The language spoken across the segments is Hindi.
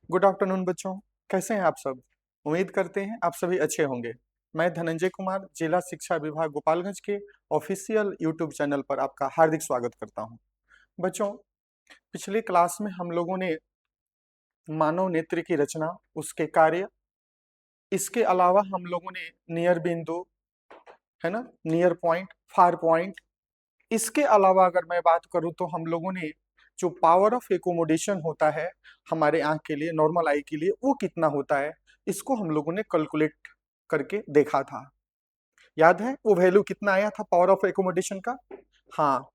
गुड आफ्टरनून बच्चों। कैसे हैं आप सब? उम्मीद करते हैं आप सभी अच्छे होंगे। मैं धनंजय कुमार जिला शिक्षा विभाग गोपालगंज के ऑफिशियल यूट्यूब चैनल पर आपका हार्दिक स्वागत करता हूं। बच्चों, पिछली क्लास में हम लोगों ने मानव नेत्र की रचना, उसके कार्य, इसके अलावा हम लोगों ने नियर बिंदु, है ना, नियर पॉइंट, फार पॉइंट, इसके अलावा अगर मैं बात करूं तो हम लोगों ने जो पावर ऑफ एकोमोडेशन होता है हमारे आंख के लिए, नॉर्मल आई के लिए, वो कितना होता है, इसको हम लोगों ने कैलकुलेट करके देखा था। याद है वो वैल्यू कितना आया था पावर ऑफ एकोमोडेशन का? हाँ,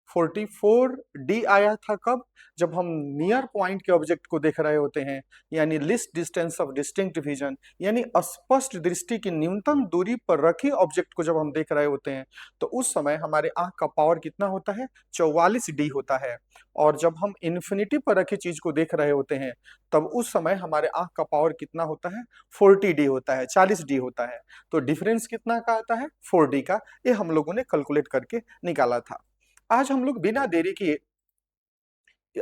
44D आया था। कब? जब हम नियर पॉइंट के ऑब्जेक्ट को देख रहे होते हैं, यानी list distance of distinct vision, यानी स्पष्ट दृष्टि की न्यूनतम दूरी पर रखे ऑब्जेक्ट को जब हम देख रहे होते हैं तो उस समय हमारे आंख का पावर कितना होता है? 44D होता है। और जब हम इन्फिनिटी पर रखी चीज को देख रहे होते हैं तब उस समय हमारे आंख का पावर कितना होता है? 40D होता है, 40D होता है। तो डिफरेंस कितना का आता है? 4D का। ये हम लोगों ने कैलकुलेट करके निकाला था। आज हम लोग बिना देरी किए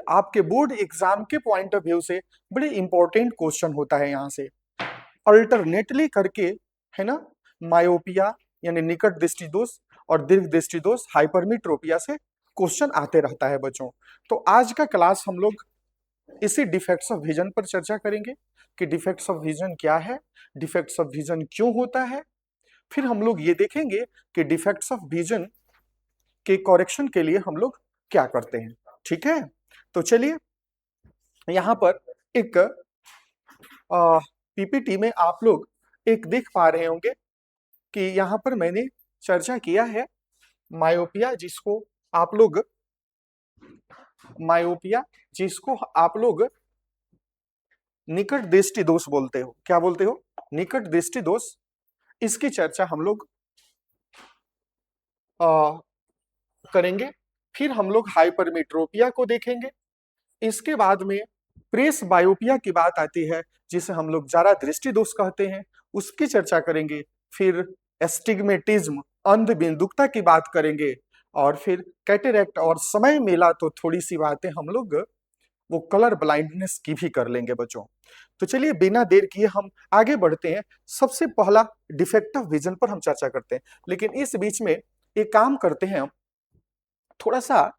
आपके बोर्ड एग्जाम के पॉइंट ऑफ व्यू से बड़े इंपॉर्टेंट क्वेश्चन होता है यहाँ से अल्टरनेटली करके, है ना, मायोपिया यानी निकट दृष्टि दोष और दीर्घ दृष्टि दोष, हाइपरमीट्रोपिया से क्वेश्चन आते रहता है बच्चों। तो आज का क्लास हम लोग इसी डिफेक्ट्स ऑफ विजन पर चर्चा करेंगे कि डिफेक्ट्स ऑफ विजन क्या है, डिफेक्ट्स ऑफ विजन क्यों होता है। फिर हम लोग ये देखेंगे कि डिफेक्ट्स ऑफ विजन के करेक्शन के लिए हम लोग क्या करते हैं। ठीक है, तो चलिए, यहाँ पर एक पीपीटी में आप लोग एक देख पा रहे होंगे कि यहाँ पर मैंने चर्चा किया है मायोपिया, जिसको आप लोग निकट दृष्टि दोष बोलते हो। क्या बोलते हो? निकट दृष्टि दोष। इसकी चर्चा हम लोग करेंगे। फिर हम लोग हाइपरमेट्रोपिया को देखेंगे। इसके बाद में प्रेस बायोपिया की बात आती है, जिसे हम लोग जारा दृष्टि दोष कहते हैं, उसकी चर्चा करेंगे। फिर एस्टिग्मेटिज्म, अंध बिंदुकता की बात करेंगे। और फिर कैटेरैक्ट, और समय मिला तो थोड़ी सी बातें हम लोग वो कलर ब्लाइंडनेस की भी कर लेंगे बच्चों। तो चलिए बिना देर किए हम आगे बढ़ते हैं। सबसे पहला डिफेक्ट ऑफ विजन पर हम चर्चा करते हैं, लेकिन इस बीच में एक काम करते हैं, हम थोड़ा सा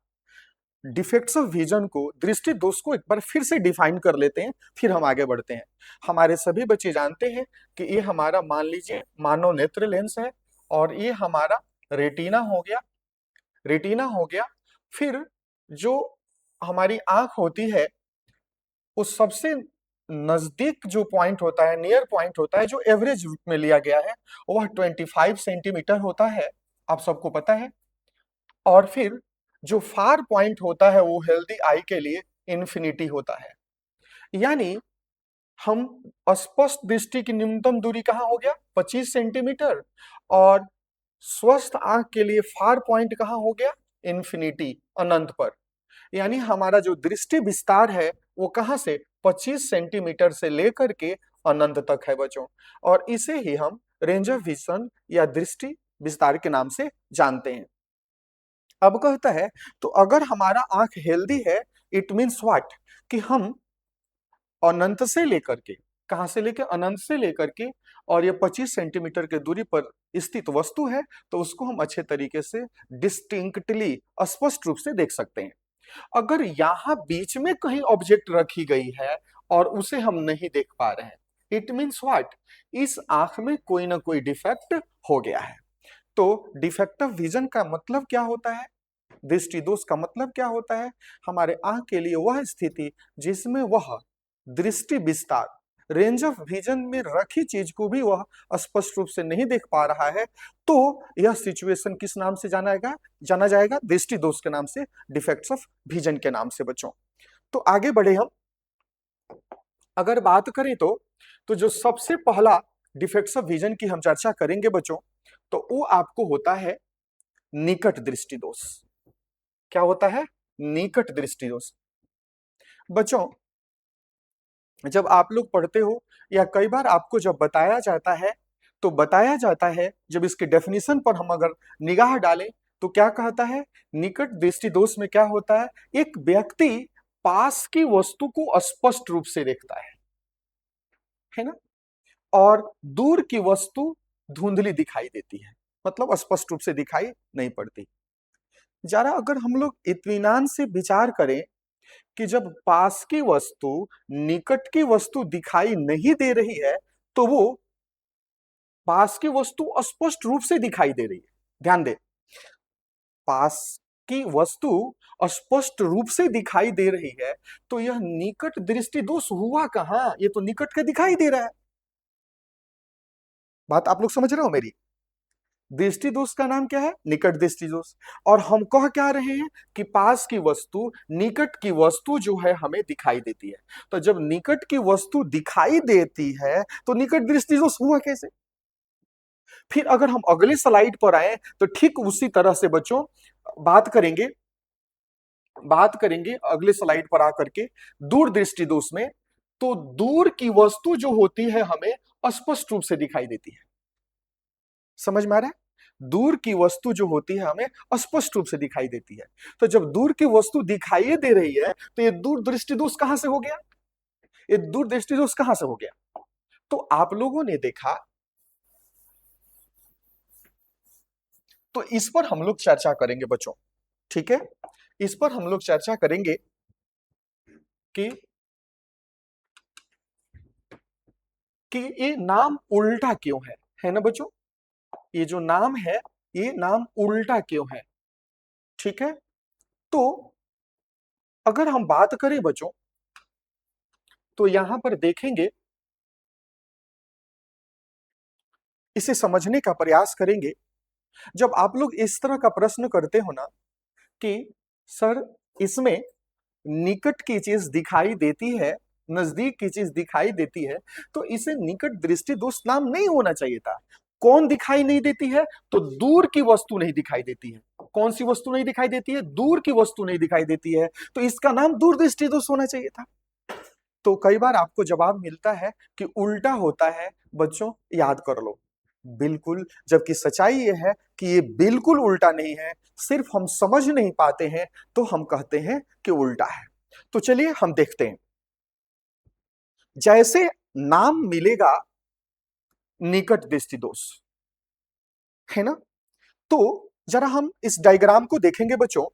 डिफेक्ट्स ऑफ विजन को, दृष्टि दोष को एक बार फिर से डिफाइन कर लेते हैं, फिर हम आगे बढ़ते हैं। हमारे सभी बच्चे जानते हैं कि ये हमारा, मान लीजिए, मानव नेत्र लेंस है और ये हमारा रेटिना हो गया। रेटिना हो गया। फिर जो हमारी आंख होती है उस सबसे नजदीक जो पॉइंट होता है, नियर पॉइंट होता है, जो एवरेज रूप में लिया गया है, वह 25 सेंटीमीटर होता है, आप सबको पता है। और फिर जो फार पॉइंट होता है वो हेल्दी आई के लिए इन्फिनिटी होता है। यानी हम स्पष्ट दृष्टि की न्यूनतम दूरी कहां हो गया? 25 सेंटीमीटर। और स्वस्थ आंख के लिए फार पॉइंट कहां हो गया? इन्फिनिटी, अनंत पर। यानी हमारा जो दृष्टि विस्तार है वो कहां से? 25 सेंटीमीटर से लेकर के अनंत तक है बच्चों। और इसे ही हम रेंज ऑफ विजन या दृष्टि विस्तार के नाम से जानते हैं। अब कहता है, तो अगर हमारा आंख हेल्दी है, इट मीन्स व्हाट? कि हम अनंत से लेकर के, कहां से लेकर? अनंत से लेकर के, और ये 25 सेंटीमीटर की दूरी पर स्थित वस्तु है, तो उसको हम अच्छे तरीके से डिस्टिंक्टली, स्पष्ट रूप से देख सकते हैं। अगर यहां बीच में कहीं ऑब्जेक्ट रखी गई है और उसे हम नहीं देख पा रहे हैं, इट मीन्स व्हाट? इस आंख में कोई ना कोई डिफेक्ट हो गया है। तो डिफेक्टिव विजन का मतलब क्या होता है? दृष्टि दोष का मतलब क्या होता है? हमारे आंख के लिए वह स्थिति जिसमें वह दृष्टि विस्तार, रेंज ऑफ विजन में रखी चीज को भी वह स्पष्ट रूप से नहीं देख पा रहा है, तो यह सिचुएशन किस नाम से जाना जाएगा? दृष्टि दोष के नाम से, डिफेक्ट्स ऑफ विजन के नाम से बच्चों। तो आगे बढ़े हम, अगर बात करें तो जो सबसे पहला डिफेक्ट्स ऑफ विजन की हम चर्चा करेंगे बच्चों, तो वो आपको होता है निकट दृष्टि दोष। क्या होता है? निकट दृष्टि दोष। बच्चों, जब आप लोग पढ़ते हो या कई बार आपको जब बताया जाता है, तो बताया जाता है, जब इसके डेफिनेशन पर हम अगर निगाह डालें तो क्या कहता है? निकट दृष्टि दोष में क्या होता है? एक व्यक्ति पास की वस्तु को स्पष्ट रूप से देखता है। है ना। और दूर की वस्तु धुंधली दिखाई देती है, मतलब स्पष्ट रूप से दिखाई नहीं पड़ती। जरा अगर हम लोग इत्मीनान से विचार करें कि जब पास की वस्तु निकट की वस्तु दिखाई नहीं दे रही है, तो वो पास की वस्तु स्पष्ट रूप से दिखाई दे रही है। ध्यान दे, पास की वस्तु स्पष्ट रूप से दिखाई दे रही है, तो यह निकट दृष्टि दोष हुआ कहां? ये तो निकट का दिखाई दे रहा है। बात आप लोग समझ रहे हो मेरी? दृष्टि दोष का नाम क्या है? निकट दृष्टि दोष। और हम कह क्या रहे हैं कि पास की वस्तु निकट की वस्तु जो है हमें दिखाई देती है। तो जब निकट की वस्तु दिखाई देती है तो निकट दृष्टि दोष हुआ कैसे? फिर अगर हम अगले स्लाइड पर आए तो ठीक उसी तरह से बच्चों बात करेंगे, अगले स्लाइड पर आकर के दूर दृष्टि दोष में। तो दूर की वस्तु जो होती है हमें स्पष्ट रूप से दिखाई देती है। समझ में आ रहा है? दूर की वस्तु जो होती है हमें स्पष्ट रूप से दिखाई देती है। तो जब दूर की वस्तु दिखाई दे रही है तो ये दूर दृष्टि दोष कहां से हो गया? ये दूर दृष्टि दोष कहां से हो गया? तो आप लोगों ने देखा, तो इस पर हम लोग चर्चा करेंगे बच्चों, ठीक है। इस पर हम लोग चर्चा करेंगे कि ये नाम उल्टा क्यों है ना बच्चों? ये जो नाम है ये नाम उल्टा क्यों है? ठीक है। तो अगर हम बात करें बच्चों तो यहां पर देखेंगे, इसे समझने का प्रयास करेंगे। जब आप लोग इस तरह का प्रश्न करते हो ना कि सर इसमें निकट की चीज दिखाई देती है, नजदीक की चीज दिखाई देती है, तो इसे निकट दृष्टि दोष नाम नहीं होना चाहिए था। कौन दिखाई नहीं देती है? तो दूर की वस्तु नहीं दिखाई देती है। कौन सी वस्तु नहीं दिखाई देती है? दूर की वस्तु नहीं दिखाई देती है, तो इसका नाम दूर दृष्टि दोष होना चाहिए था। तो कई बार आपको जवाब मिलता है कि उल्टा होता है। बच्चों याद कर लो, बिल्कुल, जबकि सच्चाई यह है कि ये बिल्कुल उल्टा नहीं है, सिर्फ हम समझ नहीं पाते हैं तो हम कहते हैं कि उल्टा है। तो चलिए हम देखते हैं। जैसे नाम मिलेगा निकट दृष्टि दोष, है ना। तो जरा हम इस डायग्राम को देखेंगे बच्चों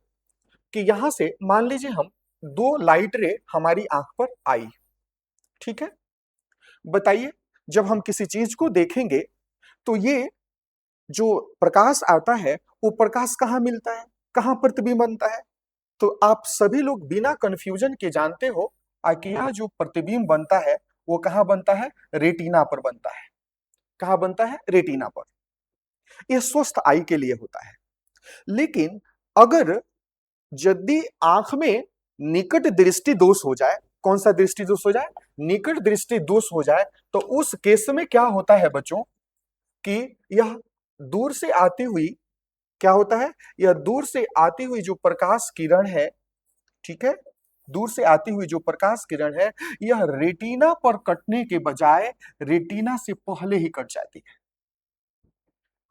कि यहां से मान लीजिए हम दो लाइट रे हमारी आंख पर आई, ठीक है। बताइए, जब हम किसी चीज को देखेंगे तो ये जो प्रकाश आता है वो प्रकाश कहाँ मिलता है, कहाँ प्रतिबिंब बनता है? तो आप सभी लोग बिना कंफ्यूजन के जानते हो कि यह जो प्रतिबिंब बनता है वो कहाँ बनता है? रेटिना पर बनता है। कहाँ बनता है? रेटिना पर। यह स्वस्थ आई के लिए होता है। लेकिन अगर यदि आंख में निकट दृष्टि दोष हो जाए, कौन सा दृष्टि दोष हो जाए? निकट दृष्टि दोष हो जाए, तो उस केस में क्या होता है बच्चों कि यह दूर से आती हुई, क्या होता है? यह दूर से आती हुई जो प्रकाश किरण है, ठीक है, दूर से आती हुई जो प्रकाश किरण है, यह रेटिना पर कटने के बजाय रेटिना से पहले ही कट जाती है।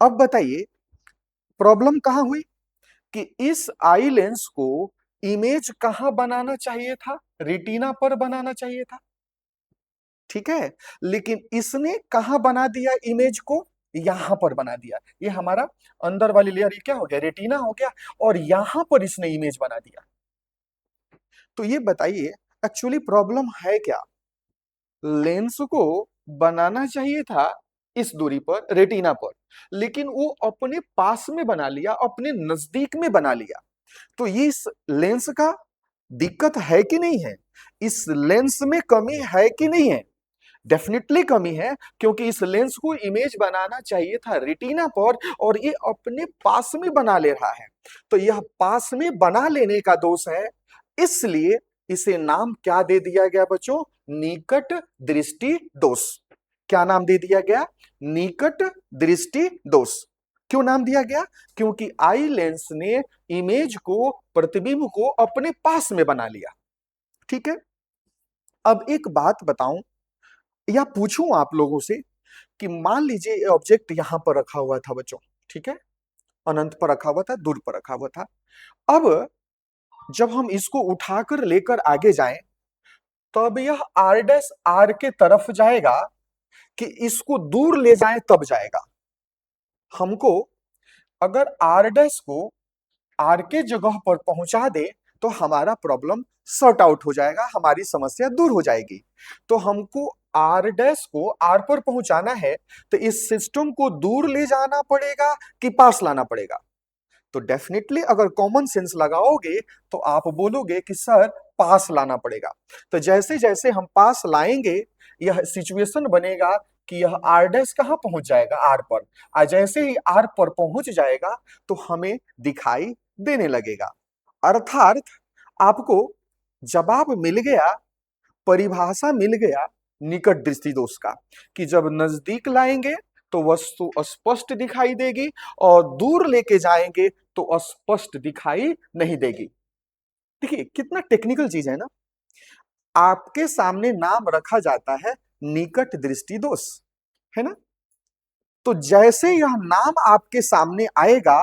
अब बताइए प्रॉब्लम कहां हुई कि इस आई लेंस को इमेज कहां बनाना चाहिए था? रेटिना पर बनाना चाहिए था, ठीक है। लेकिन इसने कहां बना दिया इमेज को? यहां पर बना दिया। ये हमारा अंदर वाली लेयर क्या हो गया? रेटिना हो गया, और यहां पर इसने इमेज बना दिया। तो ये बताइए एक्चुअली प्रॉब्लम है क्या? लेंस को बनाना चाहिए था इस दूरी पर, रेटिना पर, लेकिन वो अपने पास में बना लिया, अपने नजदीक में बना लिया। तो ये इस लेंस का दिक्कत है कि नहीं है? इस लेंस में कमी है कि नहीं है? डेफिनेटली कमी है, क्योंकि इस लेंस को इमेज बनाना चाहिए था रेटिना पर और ये अपने पास में बना ले रहा है। तो यह पास में बना लेने का दोष है, इसलिए इसे नाम क्या दे दिया गया बच्चों? निकट दृष्टि दोष। क्या नाम दे दिया गया? निकट दृष्टि दोष। क्यों नाम दिया गया? क्योंकि आई लेंस ने इमेज को, प्रतिबिंब को अपने पास में बना लिया, ठीक है। अब एक बात बताऊं या पूछूं आप लोगों से कि मान लीजिए ये ऑब्जेक्ट यहां पर रखा हुआ था बच्चों, ठीक है, अनंत पर रखा हुआ था, दूर पर रखा हुआ था। अब जब हम इसको उठाकर लेकर आगे जाएं, तब यह आर डैश आर के तरफ जाएगा, कि इसको दूर ले जाएं तब जाएगा। हमको अगर आर डैश को आर के जगह पर पहुंचा दे तो हमारा प्रॉब्लम सॉर्ट आउट हो जाएगा, हमारी समस्या दूर हो जाएगी। तो हमको आर डैश को आर पर पहुंचाना है, तो इस सिस्टम को दूर ले जाना पड़ेगा कि पास लाना पड़ेगा? तो डेफिनेटली अगर कॉमन सेंस लगाओगे तो आप बोलोगे कि सर पास लाना पड़ेगा। तो जैसे जैसे हम पास लाएंगे यह सिचुएशन बनेगा कि यह आर डैश कहां पहुंच जाएगा, आर पर। और जैसे ही आर पर पहुंच जाएगा तो हमें दिखाई देने लगेगा। अर्थात आपको जवाब मिल गया, परिभाषा मिल गया निकट दृष्टि दोष का, कि जब नजदीक लाएंगे तो वस्तु स्पष्ट दिखाई देगी और दूर लेके जाएंगे तो अस्पष्ट दिखाई नहीं देगी। देखिए कितना टेक्निकल चीज है ना। आपके सामने नाम रखा जाता है निकट दृष्टि दोष, है ना। तो जैसे यह नाम आपके सामने आएगा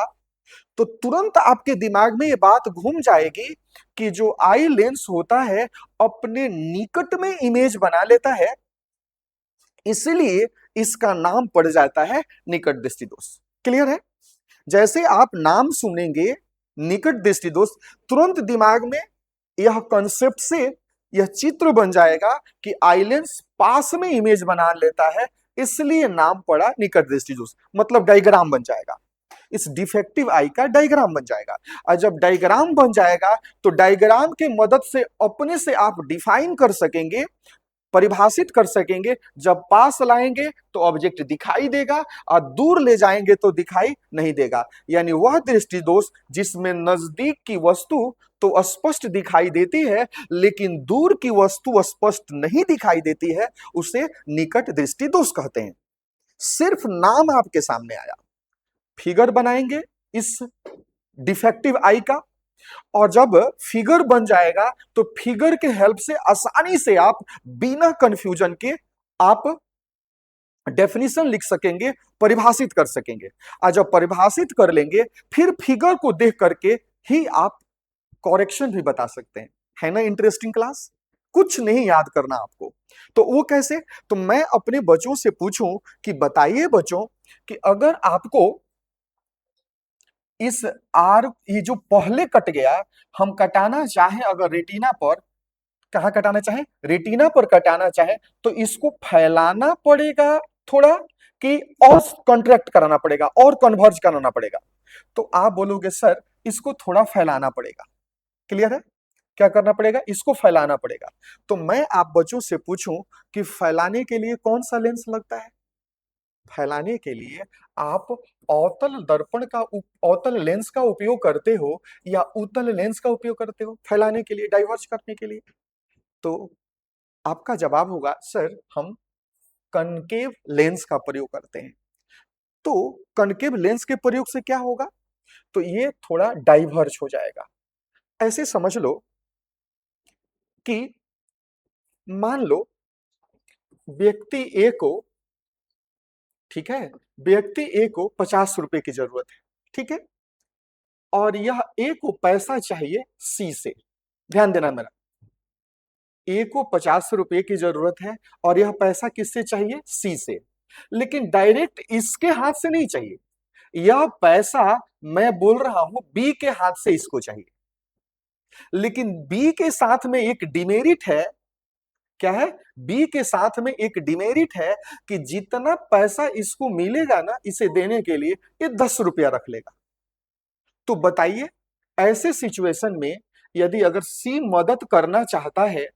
तो तुरंत आपके दिमाग में ये बात घूम जाएगी कि जो आई लेंस होता है अपने निकट में इमेज बना लेता है, इसलिए इसका नाम पड़ जाता है निकट दृष्टि दोष। क्लियर है? जैसे आप नाम सुनेंगे निकट दृष्टि दोष, तुरंत दिमाग में यह कॉन्सेप्ट से यह चित्र बन जाएगा कि आई लेंस पास में इमेज बना लेता है, इसलिए नाम पड़ा निकट दृष्टि दोष। मतलब डायग्राम बन जाएगा, इस डिफेक्टिव आई का डायग्राम बन जाएगा। और जब डायग्राम बन जाएगा तो डायग्राम के मदद से अपने से आप डिफाइन कर सकेंगे, परिभाषित कर सकेंगे। जब पास लाएंगे तो ऑब्जेक्ट दिखाई देगा और दूर ले जाएंगे तो दिखाई नहीं देगा। यानी वह दृष्टि दोष जिसमें नजदीक की वस्तु तो स्पष्ट दिखाई देती है लेकिन दूर की वस्तु स्पष्ट नहीं दिखाई देती है, उसे निकट दृष्टि दोष कहते हैं। सिर्फ नाम आपके सामने आया, फिगर बनाएंगे इस डिफेक्टिव आई का, और जब फिगर बन जाएगा तो फिगर के हेल्प से आसानी से आप बिना कंफ्यूजन के आप डेफिनेशन लिख सकेंगे, परिभाषित कर सकेंगे। और जब परिभाषित कर लेंगे फिर फिगर को देख करके ही आप करेक्शन भी बता सकते हैं। है ना इंटरेस्टिंग क्लास? कुछ नहीं याद करना आपको। तो वो कैसे? तो मैं अपने बच्चों से पूछूं कि बताइए बच्चों कि अगर आपको इस आर, ये जो पहले कट गया, हम कटाना चाहे अगर रेटिना पर, कहां कटाना चाहे? रेटिना पर कटाना चाहे तो इसको फैलाना पड़ेगा थोड़ा कि और कॉन्ट्रैक्ट कराना पड़ेगा और कन्वर्ज कराना पड़ेगा? तो आप बोलोगे सर इसको थोड़ा फैलाना पड़ेगा। क्लियर है? क्या करना पड़ेगा? इसको फैलाना पड़ेगा। तो मैं आप बच्चों से पूछूं कि फैलाने के लिए कौन सा लेंस लगता है? फैलाने के लिए आप अवतल दर्पण का अवतल लेंस का उपयोग करते हो या उत्तल लेंस का उपयोग करते हो फैलाने के लिए, डाइवर्ज करने के लिए? तो आपका जवाब होगा सर हम कनकेव लेंस का प्रयोग करते हैं। तो कनकेव लेंस के प्रयोग से क्या होगा? तो ये थोड़ा डाइवर्ज हो जाएगा। ऐसे समझ लो कि मान लो व्यक्ति ए को, ठीक है, व्यक्ति ए को 50 रुपए की जरूरत है, ठीक है, और यह ए को पैसा चाहिए सी से। ध्यान देना मेरा, ए को 50 रुपए की जरूरत है और यह पैसा किससे चाहिए? सी से। लेकिन डायरेक्ट इसके हाथ से नहीं चाहिए, यह पैसा मैं बोल रहा हूं बी के हाथ से इसको चाहिए। लेकिन बी के साथ में एक डिमेरिट है। क्या है? बी के साथ में एक डिमेरिट है कि जितना पैसा इसको मिलेगा ना इसे देने के लिए, ये 10 रुपया रख लेगा। तो बताइए ऐसे सिचुएशन में यदि अगर सी मदद करना चाहता है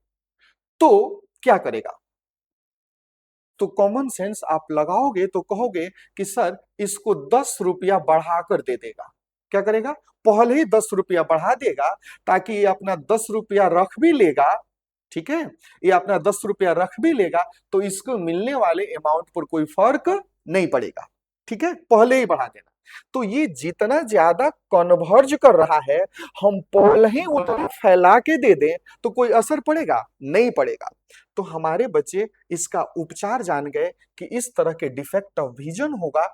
तो क्या करेगा? तो कॉमन सेंस आप लगाओगे तो कहोगे कि सर इसको 10 रुपया बढ़ाकर दे देगा। क्या करेगा? पहले ही 10 रुपया बढ़ा देगा ताकि ये अपना 10 रुपया रख भी लेगा, ठीक है, ये अपना 10 रुपया रख भी लेगा तो इसको मिलने वाले अमाउंट पर कोई फर्क नहीं पड़ेगा। ठीक है, पहले ही बढ़ा देना। तो ये जितना ज्यादा कन्वर्ज कर रहा है, हम पहले ही उतना फैला के दे दें तो कोई असर पड़ेगा? नहीं पड़ेगा। तो हमारे बच्चे इसका उपचार जान गए कि इस तरह के डिफेक्ट ऑफ विजन होगा,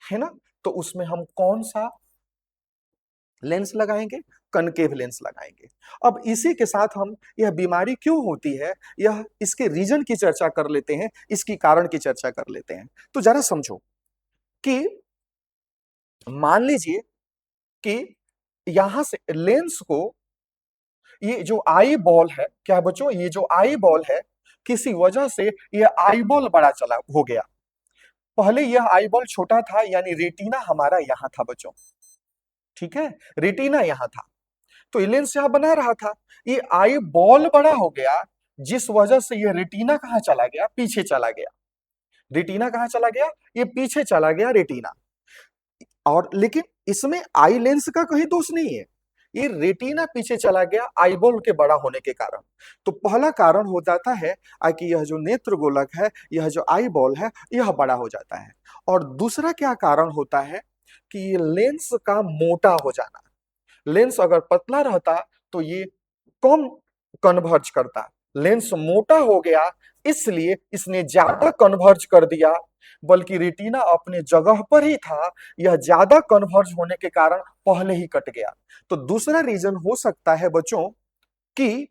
है ना, तो उसमें हम कौन सा लेंस लगाएंगे? कनकेव लेंस लगाएंगे। अब इसी के साथ हम यह बीमारी क्यों होती है, यह इसके रीजन की चर्चा कर लेते हैं, इसकी कारण की चर्चा कर लेते हैं। तो जरा समझो कि मान लीजिए कि यहां से लेंस को, ये जो आई बॉल है, क्या बच्चों, ये जो आई बॉल है, किसी वजह से यह आई बॉल बड़ा चला हो गया। पहले यह आई बॉल छोटा था, यानी रेटिना हमारा यहां था बच्चों, ठीक है, रेटिना यहां था, तो ये लेंस यहां बना रहा था। ये आई बॉल बड़ा हो गया, जिस वजह से ये रेटिना कहां चला गया, पीछे चला गया। रेटिना कहां चला गया, ये पीछे चला गया रेटिना। और लेकिन इसमें आई लेंस का कोई दोष नहीं है, ये रेटिना पीछे चला गया आईबॉल के बड़ा होने के कारण। तो पहला कारण हो जाता है कि यह जो नेत्र गोलक है, यह जो आई बॉल है, यह बड़ा हो जाता है। और दूसरा क्या कारण होता है कि ये लेंस का मोटा हो जाना। लेंस अगर पतला रहता तो ये कम कन्वर्ज करता, लेंस मोटा हो गया इसलिए इसने ज्यादा कन्वर्ज कर दिया, बल्कि रेटिना अपने जगह पर ही था, यह ज्यादा कन्वर्ज होने के कारण पहले ही कट गया। तो दूसरा रीजन हो सकता है बच्चों कि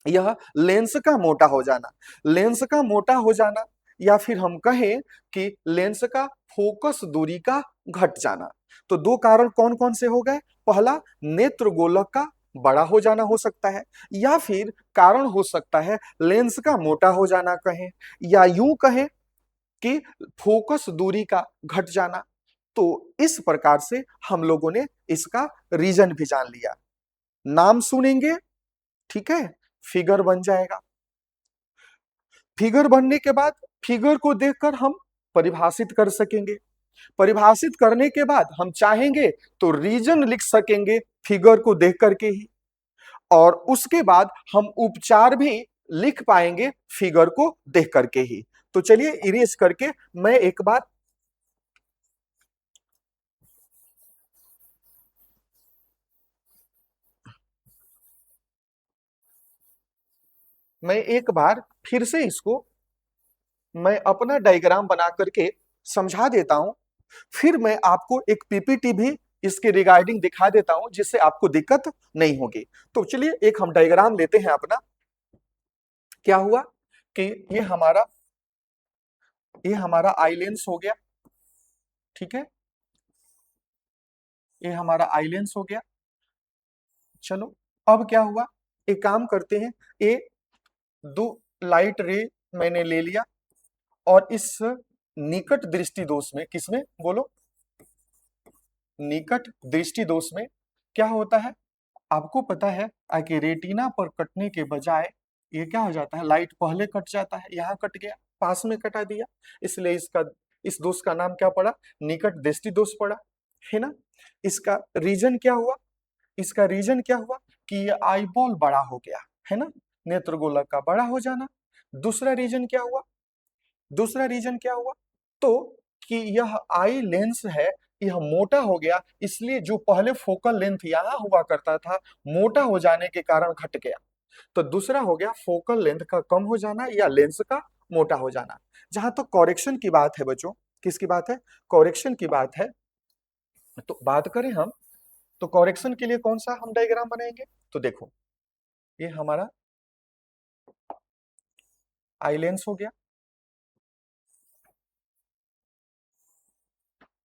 यह लेंस का मोटा हो जाना, लेंस का मोटा हो जाना, या फिर हम कहें कि लेंस का फोकस दूरी का घट जाना। तो दो कारण कौन कौन से हो गए, पहला नेत्र गोलक का बड़ा हो जाना हो सकता है, या फिर कारण हो सकता है लेंस का मोटा हो जाना कहें, या यूं कहें कि फोकस दूरी का घट जाना। तो इस प्रकार से हम लोगों ने इसका रीजन भी जान लिया। नाम सुनेंगे, ठीक है, फिगर बन जाएगा। फिगर बनने के बाद फिगर को देखकर हम परिभाषित कर सकेंगे, परिभाषित करने के बाद हम चाहेंगे तो रीजन लिख सकेंगे फिगर को देख करके ही, और उसके बाद हम उपचार भी लिख पाएंगे फिगर को देख करके ही। तो चलिए इरेज करके मैं एक बार फिर से इसको मैं अपना डायग्राम बना करके समझा देता हूं, फिर मैं आपको एक पीपीटी भी इसके रिगार्डिंग दिखा देता हूं, जिससे आपको दिक्कत नहीं होगी। तो चलिए एक हम डायग्राम लेते हैं अपना। क्या हुआ कि ये हमारा आई लेंस हो गया, ठीक है, ये हमारा आई लेंस हो गया। चलो अब क्या हुआ, एक काम करते हैं, ये दो लाइट रे मैंने ले लिया, और इस निकट दृष्टि दोष में, किसमें बोलो, निकट दृष्टि दोष में क्या होता है, आपको पता है कि रेटिना पर कटने के बजाय ये क्या हो जाता है, लाइट पहले कट जाता है, यहाँ कट गया, पास में कटा दिया, इसलिए इस दोष का नाम क्या पड़ा, निकट दृष्टि दोष पड़ा, है ना। इसका रीजन क्या हुआ, इसका रीजन क्या हुआ कि ये आईबॉल बड़ा हो गया, है ना, नेत्र गोलक का बड़ा हो जाना। दूसरा रीजन क्या हुआ, दूसरा रीजन क्या हुआ, तो कि यह आई लेंस है, यह मोटा हो गया, इसलिए जो पहले फोकल लेंथ यहां हुआ करता था, मोटा हो जाने के कारण घट गया। तो दूसरा हो गया फोकल लेंथ का कम हो जाना या लेंस का मोटा हो जाना। जहां तक तो कॉरेक्शन की बात है बच्चों, किसकी बात है, कॉरेक्शन की बात है, तो बात करें हम, तो कॉरेक्शन के लिए कौन सा हम डायग्राम बनाएंगे, तो देखो ये हमारा आई लेंस हो गया,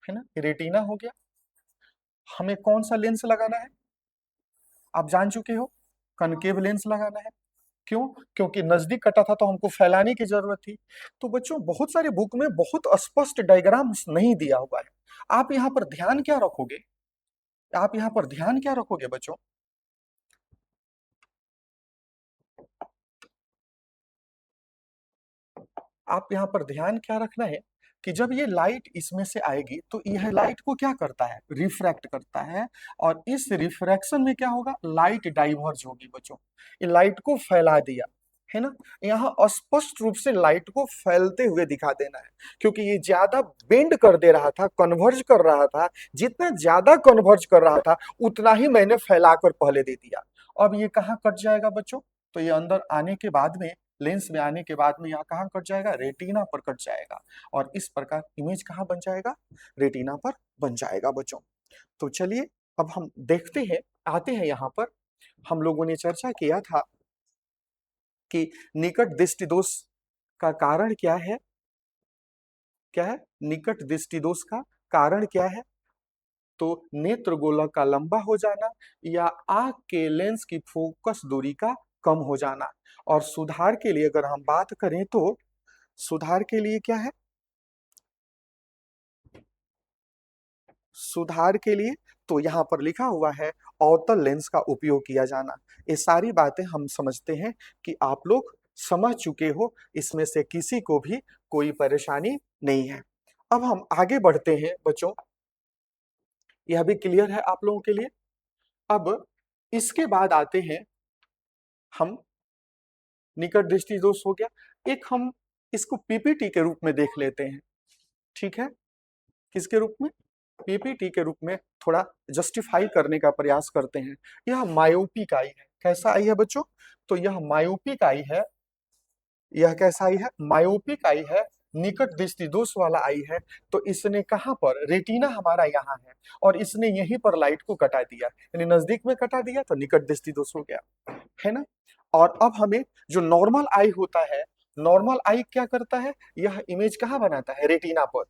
है ना, रेटिना हो गया। हमें कौन सा लेंस लगाना है, आप जान चुके हो, कनकेव लेंस लगाना है। क्यों, क्योंकि नजदीक कटा था तो हमको फैलाने की जरूरत थी। तो बच्चों बहुत सारे बुक में बहुत स्पष्ट डायग्राम्स नहीं दिया हुआ है, आप यहाँ पर ध्यान क्या रखोगे, आप यहाँ पर ध्यान क्या रखोगे बच्चों, आप यहाँ पर ध्यान क्या रखना है कि जब ये लाइट इसमें से आएगी तो यह लाइट को क्या करता है, रिफ्रैक्ट करता है, और इस रिफ्रैक्शन में क्या होगा, लाइट डाइवर्ज होगी बच्चों, ये लाइट को फैला दिया, है ना। यहाँ स्पष्ट रूप से लाइट को फैलते हुए दिखा देना है, क्योंकि ये ज्यादा बेंड कर दे रहा था, कन्वर्ज कर रहा था, जितना ज्यादा कन्वर्ज कर रहा था उतना ही मैंने फैलाकर पहले दे दिया। अब ये कहाँ कट जाएगा बच्चों, तो ये अंदर आने के बाद में, लेंस में आने के बाद में यहाँ कहाँ कट जाएगा, रेटिना पर कट जाएगा, और इस प्रकार इमेज कहाँ बन जाएगा, रेटिना पर बन जाएगा बच्चों। तो चलिए अब हम देखते हैं, आते हैं यहाँ पर। हम लोगों ने चर्चा किया था कि निकट दृष्टि दोष का कारण क्या है। क्या है निकट दृष्टि दोष का कारण? क्या है? तो नेत्र गोलक का लंबा हो जाना या आंख के लेंस की फोकस दूरी का कम हो जाना। और सुधार के लिए अगर हम बात करें तो सुधार के लिए क्या है? सुधार के लिए तो यहाँ पर लिखा हुआ है अवतल लेंस का उपयोग किया जाना। ये सारी बातें हम समझते हैं कि आप लोग समझ चुके हो, इसमें से किसी को भी कोई परेशानी नहीं है। अब हम आगे बढ़ते हैं बच्चों, यह भी क्लियर है आप लोगों के लिए। अब इसके बाद आते हैं हम, निकट दृष्टि दोष हो गया। एक हम इसको पीपीटी के रूप में देख लेते हैं, ठीक है? किसके रूप में? पीपीटी के रूप में थोड़ा जस्टिफाई करने का प्रयास करते हैं। यह मायोपिक आई है। कैसा आई है बच्चों? तो यह मायोपिक आई है। यह कैसा आई है? मायोपिक आई है, निकट दृष्टि दोष वाला आई है। तो इसने कहां पर? रेटिना हमारा यहाँ है और इसने यहीं पर लाइट को कटा दिया, यानी नजदीक में कटा दिया, तो निकट दृष्टि दोष हो गया, है ना? और अब हमें जो नॉर्मल आई होता है, नॉर्मल आई क्या करता है? यह इमेज कहाँ बनाता है? रेटिना पर।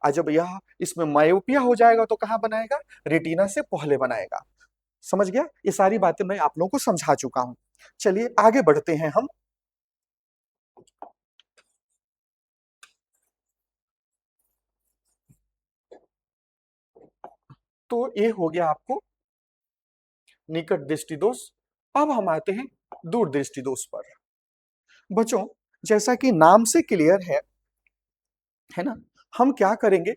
और जब यह इसमें मायोपिया हो जाएगा तो कहां बनाएगा? रेटिना से पहले बनाएगा। समझ गया? ये सारी बातें मैं आप लोगों को समझा चुका हूं। चलिए आगे बढ़ते हैं हम। तो ये हो गया आपको निकट दृष्टि दोष। अब हम आते हैं दूर दृष्टि दोष पर। बच्चों, जैसा कि नाम से क्लियर है ना, हम क्या करेंगे?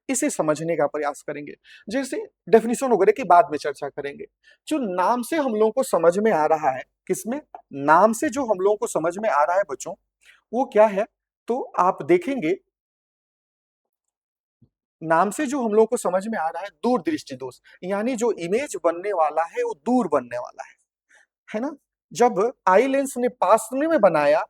इसे समझने का प्रयास करेंगे। जैसे डेफिनेशन वगैरह की बाद में चर्चा करेंगे। जो नाम से हम लोगों को समझ में आ रहा है, किसमें? नाम से जो हम लोगों को समझ में आ रहा है बच्चों, वो क्या है? तो आप देखेंगे, नाम से जो हम लोगों को समझ में आ रहा है दूर दृष्टि दोष, यानी जो इमेज बनने वाला है वो दूर बनने वाला है ना? जब आई लेंस ने पास में बनाया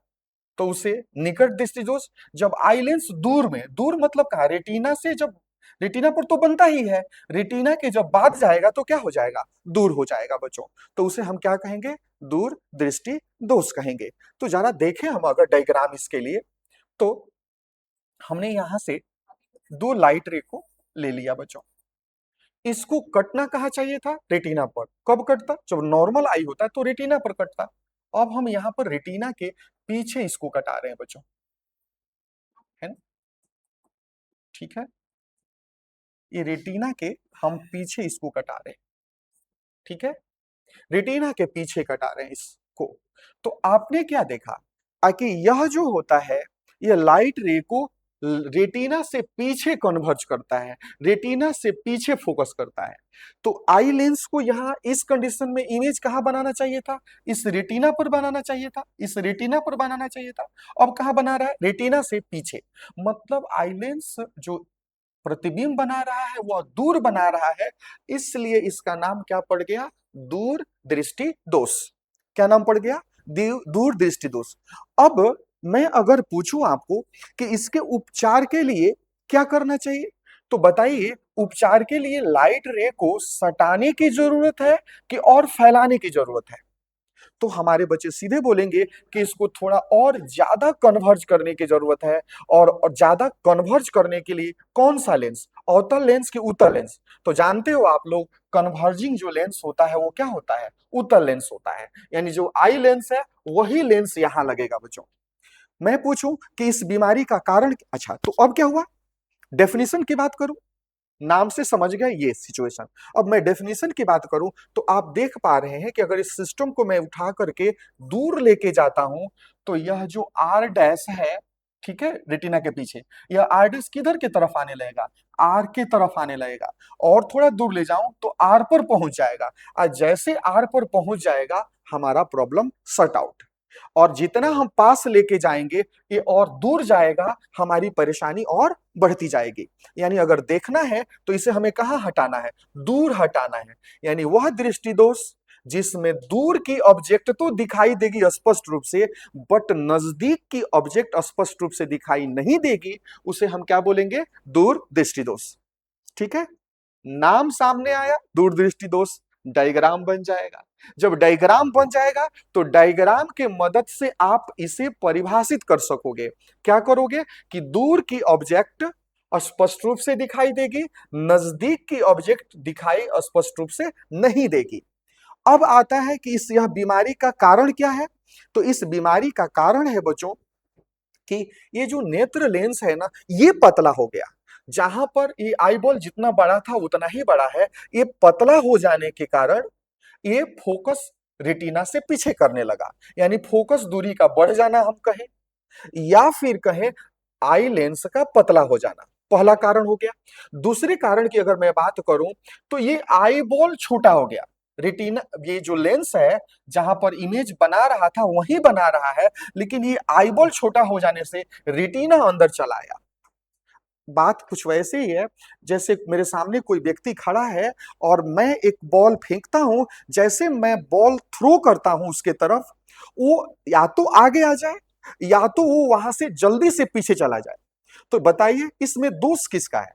तो उसे निकट दृष्टि दोष। जब आई लेंस दूर में, दूर मतलब कहा? रेटिना से। जब रेटिना पर तो बनता ही है, रेटिना के जब बाद जाएगा तो क्या हो जाएगा? दूर हो जाएगा बच्चों। तो उसे हम क्या कहेंगे? दूर दृष्टि दोष कहेंगे। तो जरा देखें हम अगर डायग्राम इसके लिए, तो हमने यहां से दो लाइट रे को ले लिया बच्चों। इसको कटना कहाँ चाहिए था? रेटिना पर। कब कटता? जब नॉर्मल आई होता तो रेटिना पर कटता। अब हम यहाँ पर रेटिना के पीछे इसको कटा रहे हैं बच्चों, है ना? ठीक है, ये रेटिना के हम पीछे इसको कटा रहे हैं, ठीक है? रेटिना के पीछे कटा रहे हैं इसको। तो आपने क्या देखा? कि यह जो होता है, यह लाइट रे को रेटिना से पीछे कन्वर्ज करता है, रेटिना से पीछे फोकस करता है। तो आई लेंस को यहां इस कंडीशन में इमेज कहां बनाना चाहिए था? इस रेटिना पर बनाना चाहिए था, इस रेटिना पर बनाना चाहिए था। अब कहां बना रहा है? रेटिना से पीछे। मतलब आई लेंस जो प्रतिबिंब बना रहा है वह दूर बना रहा है, इसलिए इसका नाम क्या पड़ गया? दूर दृष्टि दोष। क्या नाम पड़ गया? दूर दृष्टि दोष। अब मैं अगर पूछूं आपको कि इसके उपचार के लिए क्या करना चाहिए, तो बताइए, उपचार के लिए लाइट रे को सटाने की जरूरत है कि और फैलाने की जरूरत है? तो हमारे बच्चे सीधे बोलेंगे कि इसको थोड़ा और ज्यादा कन्वर्ज करने की जरूरत है। और ज्यादा कन्वर्ज करने के लिए कौन सा लेंस? अवतल लेंस की उत्तल लेंस? तो जानते हो आप लोग, कन्वर्जिंग जो लेंस होता है वो क्या होता है? उत्तल लेंस होता है। यानी जो आई लेंस है वही लेंस यहां लगेगा बच्चों। मैं पूछूं कि इस बीमारी का कारण, अच्छा तो अब क्या हुआ? डेफिनेशन की बात करूं, नाम से समझ गए ये सिचुएशन। अब मैं डेफिनेशन की बात करूं तो आप देख पा रहे हैं कि अगर इस सिस्टम को मैं उठा करके दूर लेके जाता हूं, तो यह जो आर डैश है, ठीक है, रेटिना के पीछे, यह आर डैश किधर की तरफ आने लगेगा? आर के तरफ आने लगेगा। और थोड़ा दूर ले जाऊं तो आर पर पहुंच जाएगा। और जैसे आर पर पहुंच जाएगा हमारा प्रॉब्लम सॉर्ट आउट। और जितना हम पास लेके जाएंगे ये और दूर जाएगा, हमारी परेशानी और बढ़ती जाएगी। यानी अगर देखना है तो इसे हमें कहां हटाना है? दूर हटाना है। यानी वह दृष्टि दोष जिसमें दूर की ऑब्जेक्ट तो दिखाई देगी स्पष्ट रूप से, बट नजदीक की ऑब्जेक्ट स्पष्ट रूप से दिखाई नहीं देगी, उसे हम क्या बोलेंगे? दूर दृष्टि दोष। ठीक है, नाम सामने आया, दूरदृष्टि दोष, डायग्राम बन जाएगा। जब डायग्राम बन जाएगा तो डायग्राम के मदद से आप इसे परिभाषित कर सकोगे। क्या करोगे कि दूर की ऑब्जेक्ट स्पष्ट रूप से दिखाई देगी, नजदीक की ऑब्जेक्ट दिखाई स्पष्ट रूप से नहीं देगी। अब आता है कि इस यह बीमारी का कारण क्या है। तो इस बीमारी का कारण है बच्चों कि ये जो नेत्र लेंस है ना, ये पतला हो गया। जहां पर ये आईबॉल जितना बड़ा था उतना ही बड़ा है, ये पतला हो जाने के कारण ये फोकस रेटिना से पीछे करने लगा। यानी फोकस दूरी का बढ़ जाना हम कहें, या फिर कहें आई लेंस का पतला हो जाना, पहला कारण हो गया। दूसरे कारण की अगर मैं बात करूं तो ये आई बॉल छोटा हो गया। रेटिना, ये जो लेंस है जहां पर इमेज बना रहा था वही बना रहा है, लेकिन ये आई बॉल छोटा हो जाने से रेटिना अंदर चला आया। बात कुछ वैसे ही है जैसे मेरे सामने कोई व्यक्ति खड़ा है और मैं एक बॉल फेंकता हूं, जैसे मैं बॉल थ्रो करता हूं उसके तरफ, वो या तो आगे आ जाए या तो वो वहां से जल्दी से पीछे चला जाए। तो बताइए इसमें दोष किसका है,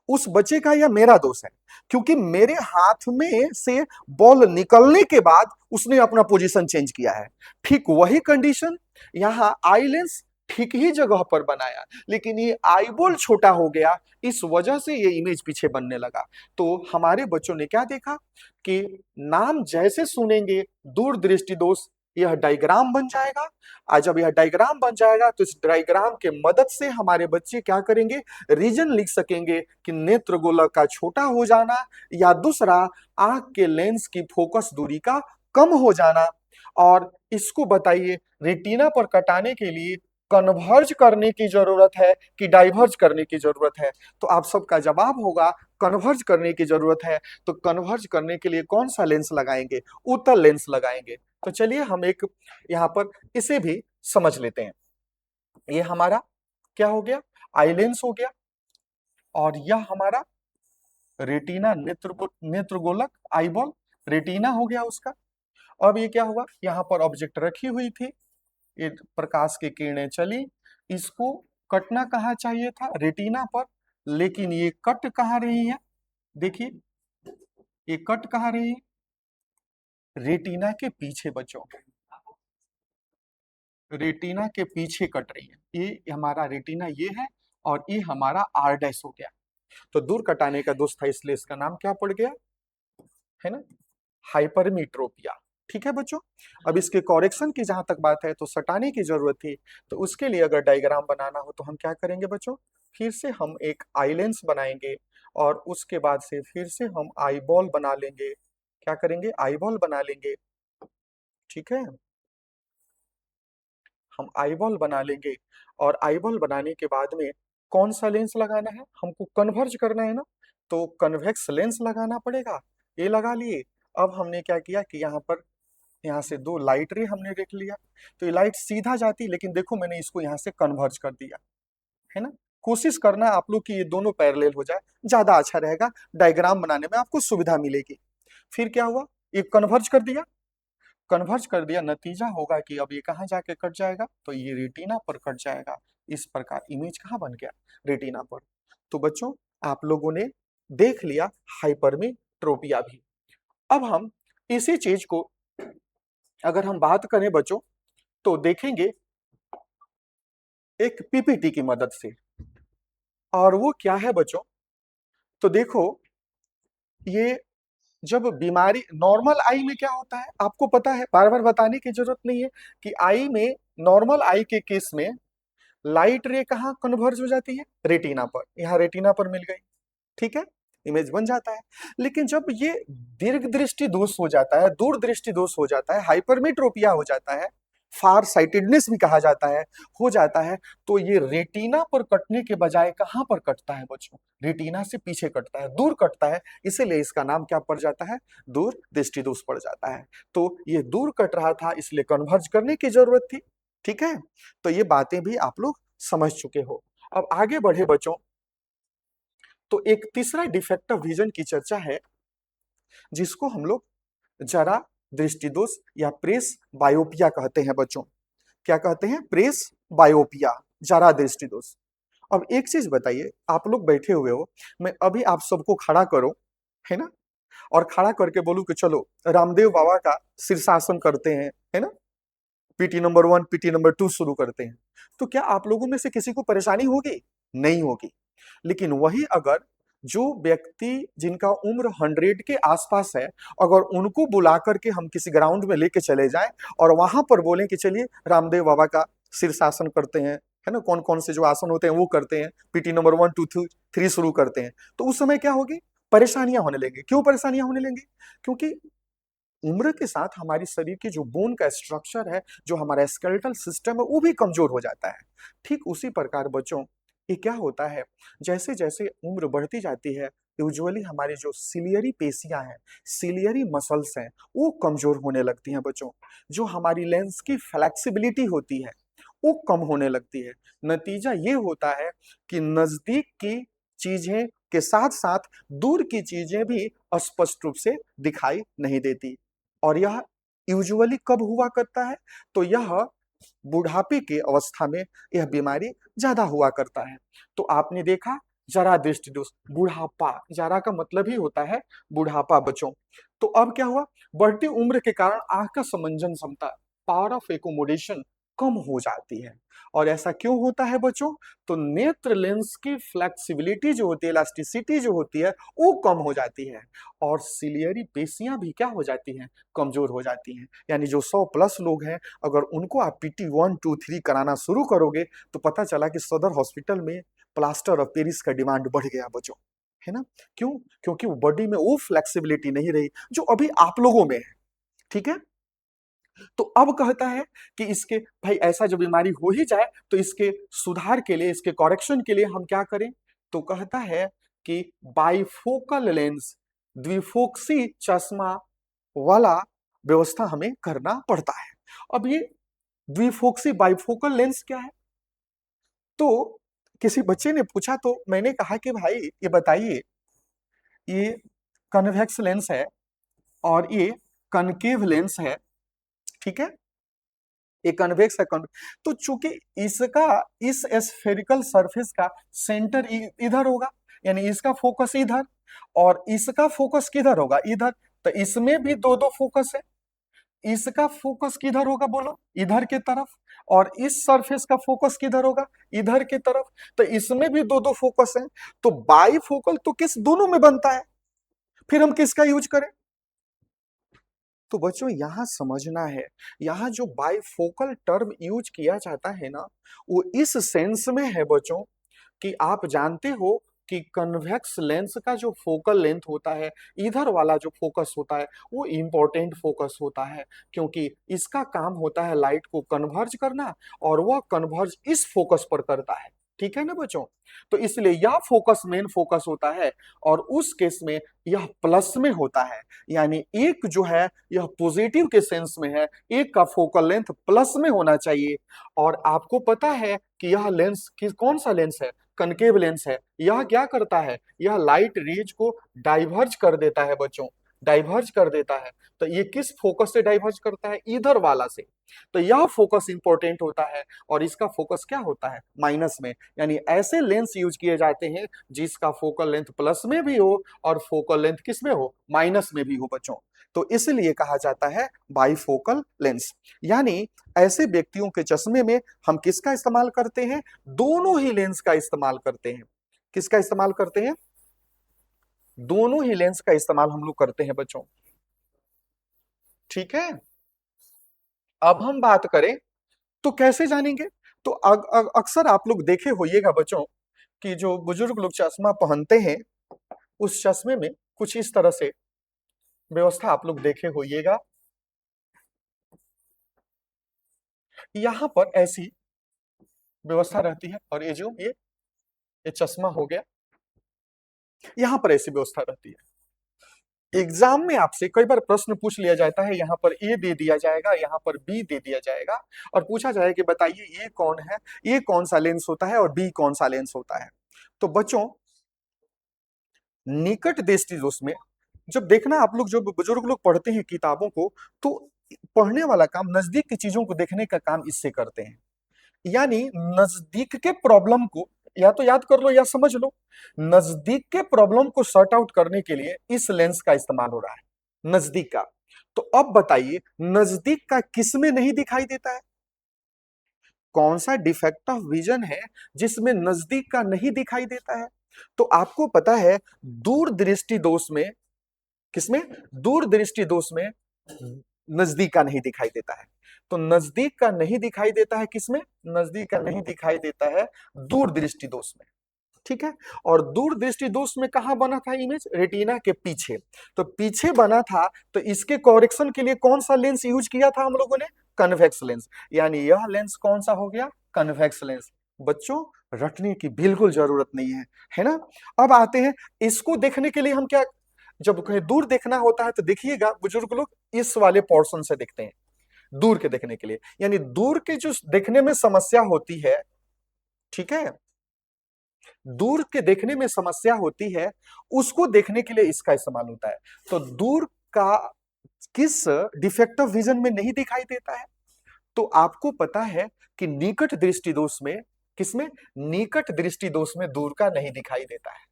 उस बच्चे का या मेरा दोष है? क्योंकि मेरे हाथ में से बॉल निकलने के बाद उसने अपना पोजीशन चेंज किया है। ठीक वही कंडीशन यहां आई लेंस ठीक ही जगह पर बनाया, लेकिन ये आई बॉल छोटा हो गया, इस वजह से ये इमेज पीछे बनने लगा। तो हमारे बच्चों ने क्या देखा कि नाम जैसे सुनेंगे दूर दृष्टि दोष, यह डायग्राम बन जाएगा। आज जब यह डायग्राम बन जाएगा तो इस डायग्राम के मदद से हमारे बच्चे क्या करेंगे, रीजन लिख सकेंगे कि नेत्र गोलक का छोटा हो जाना, या दूसरा आंख के लेंस की फोकस दूरी का कम हो जाना। और इसको बताइए रेटिना पर कटाने के लिए कन्वर्ज करने की जरूरत है कि डाइवर्ज करने की जरूरत है? तो आप सबका जवाब होगा कन्वर्ज करने की जरूरत है। तो कन्वर्ज करने के लिए कौन सा लेंस लगाएंगे, उत्तल लेंस लगाएंगे। तो चलिए हम एक यहाँ पर इसे भी समझ लेते हैं। ये हमारा क्या हो गया, आई लेंस हो गया, और यह हमारा रेटिना, नेत्र गोलक, आईबॉल रेटिना हो गया उसका। अब ये क्या हुआ, यहाँ पर ऑब्जेक्ट रखी हुई थी, ये प्रकाश की किरणें चली, इसको कटना कहाँ चाहिए था, रेटिना पर, लेकिन ये कट कहाँ रही है, देखिए ये कट कहाँ रही है, रेटिना के पीछे बच्चों, रेटिना के पीछे कट रही है। ये हमारा रेटिना ये है और ये हमारा आर डैश हो गया। तो दूर कटाने का दोष था, इसलिए इसका नाम क्या पड़ गया, है ना, हाइपरमीट्रोपिया। ठीक है बच्चों। अब इसके कॉरेक्शन की जहां तक बात है तो सटाने की जरूरत थी, तो उसके लिए अगर डायग्राम बनाना हो तो हम क्या करेंगे बच्चों, फिर से हम एक आई लेंस बनाएंगे और उसके बाद से फिर से हम आई बॉल बना लेंगे। क्या करेंगे, आई बॉल बना लेंगे। ठीक है, हम आई बॉल बना लेंगे और आई बॉल बनाने के बाद में कौन सा लेंस लगाना है, हमको कन्वर्ज करना है ना, तो कन्वेक्स लेंस लगाना पड़ेगा। ये लगा लिए। अब हमने क्या किया कि यहाँ पर, यहाँ से दो लाइट रे हमने देख लिया, तो ये लाइट सीधा जाती, लेकिन देखो मैंने इसको यहाँ से कन्वर्ज कर दिया, है ना। कोशिश करना आप लोग कि ये दोनों पैरेलल हो जाए, ज्यादा अच्छा रहेगा, डायग्राम बनाने में आपको सुविधा मिलेगी। फिर क्या हुआ, ये कन्वर्ज कर दिया, कन्वर्ज कर दिया, नतीजा होगा कि अब ये कहाँ जाके कट जाएगा, तो ये रेटिना पर कट जाएगा। इस प्रकार इमेज कहाँ बन गया, रेटिना पर। तो बच्चों आप लोगों ने देख लिया हाइपरमेट्रोपिया भी। अब हम इसी चीज को अगर हम बात करें बच्चों तो देखेंगे एक पीपीटी की मदद से। और वो क्या है बच्चों, तो देखो ये जब बीमारी, नॉर्मल आई में क्या होता है आपको पता है, बार बार बताने की जरूरत नहीं है कि आई में, नॉर्मल आई के केस में लाइट रे कहाँ कन्वर्ज हो जाती है, रेटिना पर, यहाँ रेटिना पर मिल गई, ठीक है, इमेज बन जाता है। लेकिन जब ये दीर्घ दृष्टि दोष हो जाता है, दूर दृष्टि दोष हो जाता है, हाइपरमेट्रोपिया हो जाता है, फार साइटेडनेस भी कहा जाता है, हो जाता है, तो ये रेटिना पर कटने के बजाय कहां पर कटता है बच्चों, रेटिना से पीछे कटता है, दूर कटता है, इसीलिए इसका नाम क्या पड़ जाता है, दूर दृष्टि दोष पड़ जाता है। तो ये दूर कट रहा था इसलिए कन्वर्ज करने की जरूरत थी। ठीक है, तो ये बातें भी आप लोग समझ चुके हो। अब आगे बढ़े बच्चों, तो एक तीसरा डिफेक्ट ऑफ विजन की चर्चा है, जिसको हम लोग जरा दृष्टि दोष या प्रेस बायोपिया कहते हैं बच्चों। क्या कहते हैं, प्रेस बायोपिया, जरा दृष्टि दोष। अब एक चीज बताइए, आप लोग बैठे हुए हो, मैं अभी आप सबको खड़ा करो, है ना, और खड़ा करके बोलूं कि चलो रामदेव बाबा का शीर्षासन करते हैं, है ना, पीटी नंबर 1 पीटी नंबर 2 शुरू करते हैं, तो क्या आप लोगों में से किसी को परेशानी होगी? नहीं होगी। लेकिन वही अगर जो व्यक्ति जिनका उम्र 100 के आसपास है, अगर उनको बुला करके हम किसी ग्राउंड में लेके चले जाएं और वहां पर बोलें कि चलिए रामदेव बाबा का शीर्षासन करते हैं, है ना, कौन कौन से जो आसन होते हैं वो करते हैं, पीटी नंबर 1 2 3 शुरू करते हैं, तो उस समय क्या होगी? परेशानियां होने लगेंगी। क्यों परेशानियां होने लगेंगी? क्योंकि उम्र के साथ हमारी शरीर की जो बोन का स्ट्रक्चर है, जो हमारा स्केलेटल सिस्टम है, वो भी कमजोर हो जाता है। ठीक उसी प्रकार बच्चों, ये क्या होता है, जैसे जैसे उम्र बढ़ती जाती है, यूजुअली हमारी जो सिलियरी पेशियां हैं, सिलियरी मसल्स हैं, वो कमजोर होने लगती हैं बच्चों। जो हमारी लेंस की फ्लेक्सिबिलिटी होती है, वो कम होने लगती है। नतीजा ये होता है कि नजदीक की चीजें के साथ साथ दूर की चीजें भी स्पष्ट रूप से दिखाई नहीं देती। और यह यूजुअली कब हुआ करता है? तो यह बुढ़ापे की अवस्था में यह बीमारी ज्यादा हुआ करता है। तो आपने देखा, जरा दृष्टि दोष, बुढ़ापा, जरा का मतलब ही होता है बुढ़ापा बच्चों। तो अब क्या हुआ? बढ़ती उम्र के कारण आंख का समंजन क्षमता, पावर ऑफ एकोमोडेशन कम हो जाती है। और ऐसा क्यों होता है बच्चों? तो नेत्र लेंस की फ्लेक्सिबिलिटी जो होती है, इलास्टिसिटी जो होती है, वो कम हो जाती है। और सिलियरी पेशियां भी क्या हो जाती हैं? कमजोर हो जाती हैं। यानी जो 100+ लोग हैं, अगर उनको आप पीटी 1 2 3 कराना शुरू करोगे, तो पता चला कि सदर हॉस्पिटल में प्लास्टर ऑफ पेरिस का डिमांड बढ़ गया बच्चों, है ना। क्यों? क्योंकि वो बॉडी में वो फ्लेक्सिबिलिटी नहीं रही जो अभी आप लोगों में है। ठीक है। तो अब कहता है कि इसके, भाई ऐसा जो बीमारी हो ही जाए तो इसके सुधार के लिए, इसके करेक्शन के लिए हम क्या करें? तो कहता है कि बाइफोकल लेंस, द्विफोक्सी चश्मा वाला व्यवस्था हमें करना पड़ता है। अब ये द्विफोक्सी बाइफोकल लेंस क्या है? तो किसी बच्चे ने पूछा, तो मैंने कहा कि भाई ये बताइए, ये कन्वेक्स लेंस है और ये कनकेव लेंस है, ठीक है, ये कन्वेक्स है तो चूंकि इसका, इस स्फेरिकल सरफेस का सेंटर इधर होगा, यानी इसका फोकस इधर, और इसका फोकस किधर होगा? इधर। तो इसमें भी दो दो फोकस है। इसका फोकस किधर होगा बोलो? इधर के तरफ। और इस सरफेस का फोकस किधर होगा? इधर के तरफ। तो इसमें भी दो दो फोकस है। तो बाइफोकल तो किस दोनों में बनता है, फिर हम किसका यूज करें? तो बच्चों यहां समझना है, यहां जो बाइफोकल टर्म यूज किया जाता है ना, वो इस सेंस में है बच्चों कि आप जानते हो कि कन्वेक्स लेंस का जो फोकल लेंथ होता है, इधर वाला जो फोकस होता है, वो इंपॉर्टेंट फोकस होता है, क्योंकि इसका काम होता है लाइट को कन्वर्ज करना, और वह कन्वर्ज इस फोकस पर करता है। ठीक है ना बच्चों? तो इसलिए यह फोकस मेन फोकस होता है, और उस केस में यह प्लस में होता है। यानी एक जो है यह पॉजिटिव के सेंस में है, एक का फोकल लेंथ प्लस में होना चाहिए। और आपको पता है कि यह लेंस कौन सा लेंस है? कनकेव लेंस है। यह क्या करता है? यह लाइट रेज को डाइवर्ज कर देता है बच्चों, डाइवर्ज कर देता है। तो ये किस फोकस से डाइवर्ज करता है? इधर वाला से। तो यह फोकस इंपॉर्टेंट होता है, और इसका फोकस क्या होता है? माइनस में। यानी ऐसे लेंस यूज किए जाते हैं जिसका फोकल लेंथ प्लस में भी हो और फोकल लेंथ किस में हो? माइनस में भी हो बच्चों। तो इसलिए कहा जाता है बाइफोकल लेंस। यानी ऐसे व्यक्तियों के चश्मे में हम किसका इस्तेमाल करते हैं? दोनों ही लेंस का इस्तेमाल करते हैं। किसका इस्तेमाल करते हैं? दोनों ही लेंस का इस्तेमाल हम लोग करते हैं बच्चों। ठीक है। अब हम बात करें तो कैसे जानेंगे? तो अक्सर आप लोग देखे होइएगा बच्चों कि जो बुजुर्ग लोग चश्मा पहनते हैं, उस चश्मे में कुछ इस तरह से व्यवस्था आप लोग देखे होइएगा। यहां पर ऐसी व्यवस्था रहती है, और ये चश्मा हो गया, यहां पर ऐसी व्यवस्था रहती है। एग्जाम में आपसे कई बार प्रश्न पूछ लिया जाता है, यहाँ पर ए दे दिया जाएगा, यहाँ पर बी दे दिया जाएगा, और पूछा जाएगा कि बताइए ये कौन है, ये कौन सा लेंस होता है और बी कौन सा लेंस होता है। तो बच्चों, निकट दृष्टि दोष में जब देखना, आप लोग जो बुजुर्ग लोग पढ़ते हैं किताबों को, तो पढ़ने वाला काम, नजदीक की चीजों को देखने का काम इससे करते हैं। यानी नजदीक के प्रॉब्लम को या तो याद कर लो या समझ लो। नजदीक के प्रॉब्लम को सॉर्ट आउट करने के लिए इस लेंस का इस्तेमाल हो रहा है, नजदीक का। तो अब बताइए नजदीक का किसमें नहीं दिखाई देता है? कौन सा डिफेक्ट ऑफ विजन है जिसमें नजदीक का नहीं दिखाई देता है? तो आपको पता है दूर दृष्टि दोष में, किसमें? दूर दृष्टि दोष में नजदीक का नहीं दिखाई देता है। तो नजदीक का नहीं दिखाई देता है किसमें? नजदीक का नहीं दिखाई देता है दूर दृष्टि दोष में। ठीक है। और दूर दृष्टि दोष में कहां बना था इमेज? रेटिना के पीछे। तो पीछे बना था, तो इसके कॉरेक्शन के लिए कौन सा लेंस यूज किया था हम लोगों ने? Convex lens. यानी यह लेंस कौन सा हो गया? Convex lens. बच्चों रटने की बिल्कुल जरूरत नहीं है ना? अब आते हैं इसको देखने के लिए हम क्या, जब कहीं दूर देखना होता है तो देखिएगा बुजुर्ग लोग इस वाले पोर्शन से देखते हैं दूर के देखने के लिए। यानी दूर के जो देखने में समस्या होती है, ठीक है, दूर के देखने में समस्या होती है, उसको देखने के लिए इसका इस्तेमाल होता है। तो दूर का किस डिफेक्ट ऑफ विजन में नहीं दिखाई देता है? तो आपको पता है कि निकट दृष्टि दोष में, किसमें? निकट दृष्टि दोष में दूर का नहीं दिखाई देता है।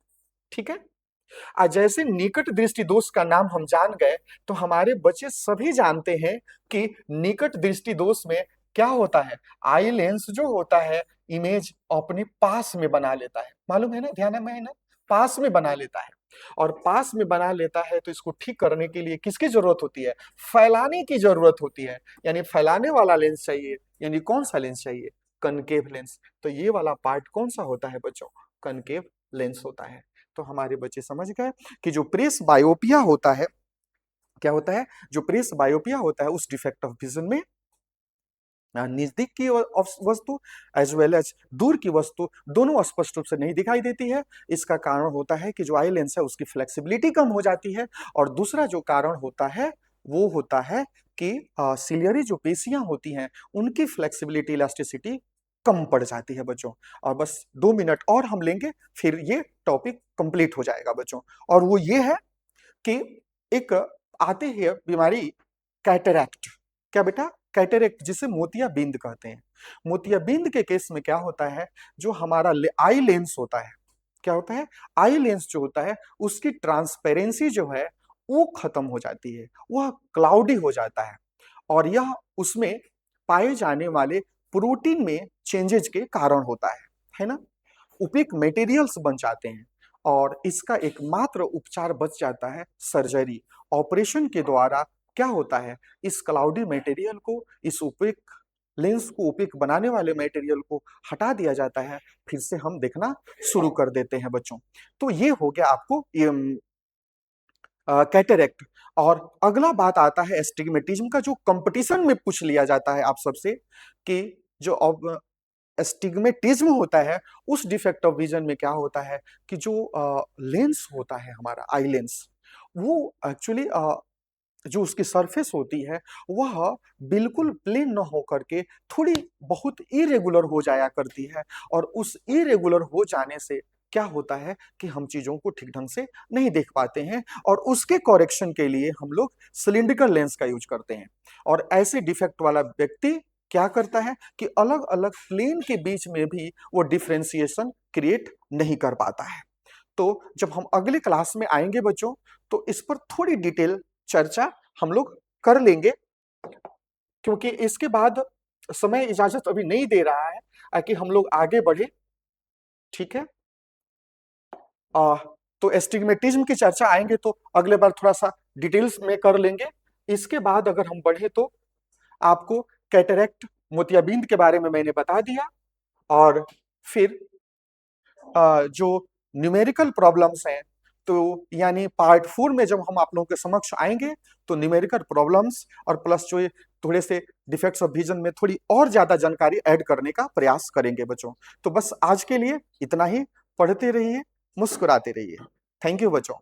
ठीक है। आज जैसे निकट दृष्टि दोष का नाम हम जान गए, तो हमारे बच्चे सभी जानते हैं कि निकट दृष्टि दोष में क्या होता है? आई लेंस जो होता है इमेज अपने पास में बना लेता है, मालूम है ना, ध्यान में है ना, पास में बना लेता है। और पास में बना लेता है तो इसको ठीक करने के लिए किसकी जरूरत होती है? फैलाने की जरूरत होती है। यानी फैलाने वाला लेंस चाहिए। यानी कौन सा लेंस चाहिए? Concave lens. तो ये वाला पार्ट कौन सा होता है बच्चों? कनकेव लेंस होता है। तो हमारे बच्चे समझ गए कि जो प्रेस बायोपिया होता है, क्या होता है? जो प्रेस बायोपिया होता है उस डिफेक्ट ऑफ विजन में नजदीक की वस्तु एज वेल एज दूर की वस्तु दोनों स्पष्ट रूप से नहीं दिखाई देती है। इसका कारण होता है कि जो आई लेंस है उसकी फ्लेक्सिबिलिटी कम हो जाती है। और दूसरा जो कारण होता है वो होता है कि सिलियरी जो पेशियां होती हैं उनकी फ्लेक्सिबिलिटी इलास्टिसिटी कम पड़ जाती है बच्चों। और बस 2 मिनट और हम लेंगे, फिर ये टॉपिक कंप्लीट हो जाएगा बच्चों। और वो ये है कि एक आती है बीमारी कैटरैक्ट। क्या बेटा? कैटरैक्ट, जिसे मोतियाबिंद कहते हैं। मोतियाबिंद के केस में क्या होता है? जो हमारा आई लेंस होता है, क्या होता है? आई लेंस जो होता है उसकी ट्रांसपेरेंसी जो है वो खत्म हो जाती है, वह क्लाउडी हो जाता है। और यह उसमें पाए जाने वाले प्रोटीन में चेंजेज के कारण होता है ना? ओपेक मटेरियल्स बन जाते हैं। और इसका एकमात्र उपचार बच जाता है सर्जरी। ऑपरेशन के द्वारा क्या होता है? इस क्लाउडी मटेरियल को, इस ओपेक लेंस को, ओपेक बनाने वाले मटेरियल को हटा दिया जाता है, फिर से हम देखना शुरू कर देते हैं बच्चों। तो ये हो गया आपको ये कैटरेक्ट। और अगला बात आता है एस्टिग्मेटिज्म का, जो कंपटीशन में पूछ लिया जाता है आप सबसे कि जो अब एस्टिग्मेटिज्म होता है उस डिफेक्ट ऑफ विजन में क्या होता है कि जो लेंस होता है हमारा आई लेंस, वो एक्चुअली जो उसकी सरफेस होती है वह बिल्कुल प्लेन न होकर के थोड़ी बहुत इरेगुलर हो जाया करती है। और उस इरेगुलर हो जाने से क्या होता है कि हम चीजों को ठीक ढंग से नहीं देख पाते हैं। और उसके करेक्शन के लिए हम लोग सिलिंड्रिकल लेंस का यूज करते हैं। और ऐसे डिफेक्ट वाला व्यक्ति क्या करता है कि अलग अलग प्लेन के बीच में भी वो डिफ्रेंसिएशन क्रिएट नहीं कर पाता है। तो जब हम अगले क्लास में आएंगे बच्चों, तो इस पर थोड़ी डिटेल चर्चा हम लोग कर लेंगे, क्योंकि इसके बाद समय इजाजत अभी नहीं दे रहा है कि हम लोग आगे बढ़े। ठीक है। आ, तो एस्टिग्मेटिज्म की चर्चा आएंगे तो अगले बार थोड़ा सा डिटेल्स में कर लेंगे। इसके बाद अगर हम बढ़े तो आपको कैटरेक्ट, मोतियाबिंद के बारे में मैंने बता दिया। और फिर जो न्यूमेरिकल प्रॉब्लम्स हैं, तो यानी पार्ट 4 में जब हम आप लोगों के समक्ष आएंगे तो न्यूमेरिकल प्रॉब्लम्स और प्लस जो ये थोड़े से डिफेक्ट्स ऑफ विजन में थोड़ी और ज्यादा जानकारी ऐड करने का प्रयास करेंगे बच्चों। तो बस आज के लिए इतना ही। पढ़ते रहिए, मुस्कुराते रहिए। थैंक यू बच्चों।